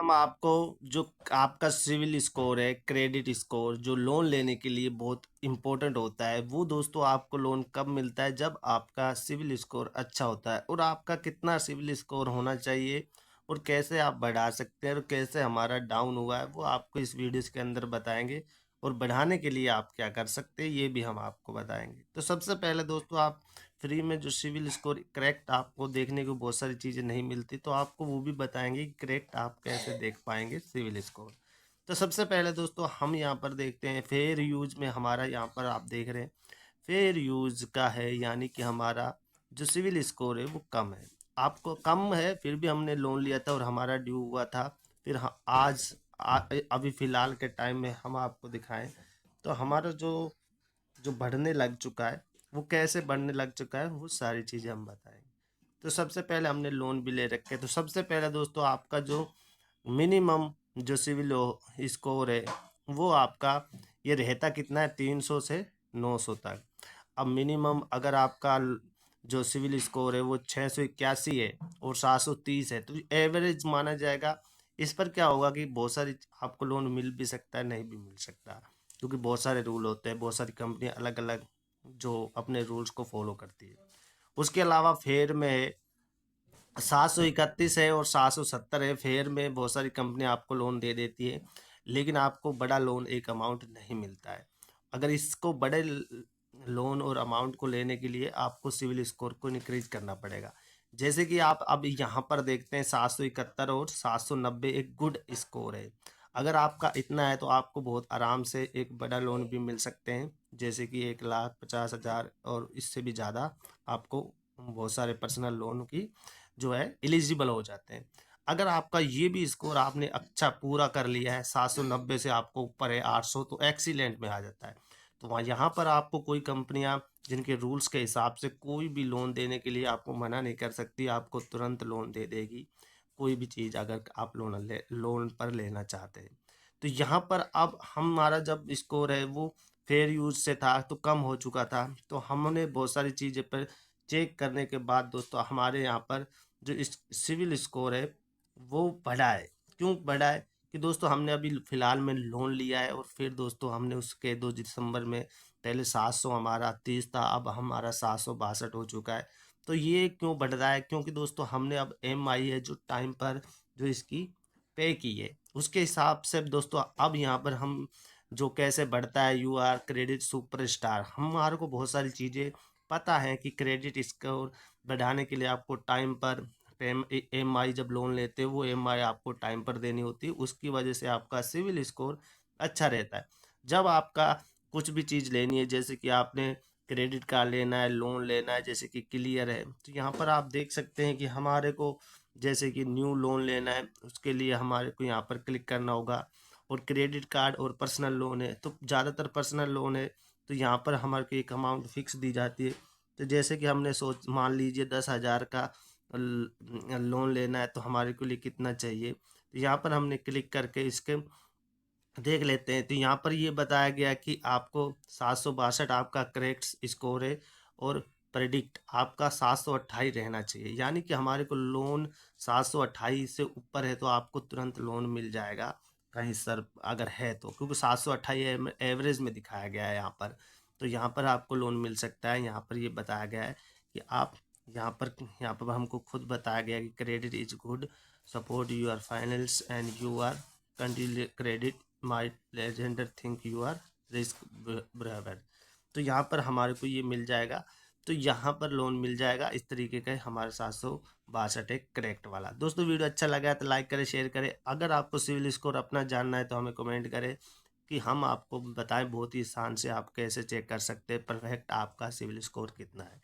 हम आपको जो आपका सिविल स्कोर है, क्रेडिट स्कोर जो लोन लेने के लिए बहुत इम्पोर्टेंट होता है, वो दोस्तों आपको लोन कब मिलता है? जब आपका सिविल स्कोर अच्छा होता है। और आपका कितना सिविल स्कोर होना चाहिए और कैसे आप बढ़ा सकते हैं और कैसे हमारा डाउन हुआ है, वो आपको इस वीडियो के अंदर बताएंगे। और बढ़ाने के लिए आप क्या कर सकते हैं, ये भी हम आपको बताएंगे। तो सबसे पहले दोस्तों, आप फ्री में जो सिविल स्कोर करेक्ट आपको देखने को बहुत सारी चीज़ें नहीं मिलती, तो आपको वो भी बताएंगे कि करेक्ट आप कैसे देख पाएंगे सिविल स्कोर। तो सबसे पहले दोस्तों हम यहाँ पर देखते हैं फेयर यूज में। हमारा यहाँ पर आप देख रहे हैं फेयर यूज का है, यानी कि हमारा जो सिविल स्कोर है वो कम है। आपको कम है, फिर भी हमने लोन लिया था और हमारा ड्यू हुआ था। फिर आज अभी फ़िलहाल के टाइम में हम आपको दिखाएं तो हमारा जो जो बढ़ने लग चुका है, वो कैसे बढ़ने लग चुका है, वो सारी चीज़ें हम बताएंगे। तो सबसे पहले हमने लोन भी ले रखे। तो सबसे पहले दोस्तों आपका जो मिनिमम जो सिविल स्कोर है, वो आपका ये रहता कितना है? 300 से 900 तक। अब मिनिमम अगर आपका जो सिविल स्कोर है वो 681 है और 730 है, तो एवरेज माना जाएगा। इस पर क्या होगा कि बहुत सारी आपको लोन मिल भी सकता है, नहीं भी मिल सकता, क्योंकि बहुत सारे रूल होते हैं, बहुत सारी कंपनियां अलग अलग जो अपने रूल्स को फॉलो करती है। उसके अलावा फेयर में 731 है और 770 है। फेयर में बहुत सारी कंपनियां आपको लोन दे देती है, लेकिन आपको बड़ा लोन एक अमाउंट नहीं मिलता है। अगर इसको बड़े लोन और अमाउंट को लेने के लिए आपको सिविल स्कोर को इंक्रीज करना पड़ेगा। जैसे कि आप अब यहाँ पर देखते हैं 771 और 790 एक गुड स्कोर है। अगर आपका इतना है तो आपको बहुत आराम से एक बड़ा लोन भी मिल सकते हैं, जैसे कि 1,50,000 और इससे भी ज़्यादा आपको बहुत सारे पर्सनल लोन की जो है एलिजिबल हो जाते हैं। अगर आपका ये भी स्कोर आपने अच्छा पूरा कर लिया है, 790 से आपको ऊपर है 800, तो एक्सीलेंट में आ जाता है। तो वहाँ यहाँ पर आपको कोई कंपनियां जिनके रूल्स के हिसाब से कोई भी लोन देने के लिए आपको मना नहीं कर सकती, आपको तुरंत लोन दे देगी कोई भी चीज़ अगर आप लोन पर लेना चाहते हैं। तो यहाँ पर अब हमारा जब स्कोर है वो फेयर यूज से था तो कम हो चुका था, तो हमने बहुत सारी चीज़ें पर चेक करने के बाद दोस्तों हमारे यहाँ पर जो इस सिविल स्कोर है वो बढ़ा है। क्यों बढ़ा है? कि दोस्तों हमने अभी फ़िलहाल में लोन लिया है और फिर दोस्तों हमने उसके 2 दिसंबर में पहले 700 हमारा 30 था, अब हमारा 762 हो चुका है। तो ये क्यों बढ़ रहा है? क्योंकि दोस्तों हमने अब ईएमआई है जो टाइम पर जो इसकी पे की है, उसके हिसाब से दोस्तों अब यहाँ पर हम जो कैसे बढ़ता है यू आर क्रेडिट सुपरस्टार। हमारे को बहुत सारी चीज़ें पता है कि क्रेडिट स्कोर बढ़ाने के लिए आपको टाइम पर एम आई जब लोन लेते हो वो एम आई आपको टाइम पर देनी होती है, उसकी वजह से आपका सिविल स्कोर अच्छा रहता है। जब आपका कुछ भी चीज़ लेनी है, जैसे कि आपने क्रेडिट कार्ड लेना है, लोन लेना है, जैसे कि क्लियर है, तो यहाँ पर आप देख सकते हैं कि हमारे को जैसे कि न्यू लोन लेना है, उसके लिए हमारे को यहाँ पर क्लिक करना होगा। और क्रेडिट कार्ड और पर्सनल लोन है, तो ज़्यादातर पर्सनल लोन है, तो यहाँ पर हमारे को एक अमाउंट फिक्स दी जाती है। तो जैसे कि हमने सोच मान लीजिए 10,000 का लोन लेना है, तो हमारे को लिए कितना चाहिए, तो यहाँ पर हमने क्लिक करके इसके देख लेते हैं। तो यहाँ पर ये बताया गया कि आपको 762 आपका करेक्ट स्कोर है और प्रेडिक्ट आपका 728 रहना चाहिए, यानी कि हमारे को लोन 728 से ऊपर है तो आपको तुरंत लोन मिल जाएगा कहीं सर अगर है तो, क्योंकि 728 एवरेज में दिखाया गया है यहाँ पर। तो यहाँ पर आपको लोन मिल सकता है। यहाँ पर ये बताया गया है कि आप यहाँ पर हमको खुद बताया गया है कि credit is good support your finance and you are continue credit my lender think you are risk braver. तो यहाँ पर हमारे को ये मिल जाएगा, तो यहाँ पर लोन मिल जाएगा इस तरीके का हमारे 762 एक करेक्ट वाला। दोस्तों वीडियो अच्छा लगा है तो लाइक करें, शेयर करें। अगर आपको सिविल स्कोर अपना जानना है तो हमें कमेंट करें कि हम आपको बताएं बहुत ही आसान से आप कैसे चेक कर सकते हैं परफेक्ट आपका सिविल स्कोर कितना है।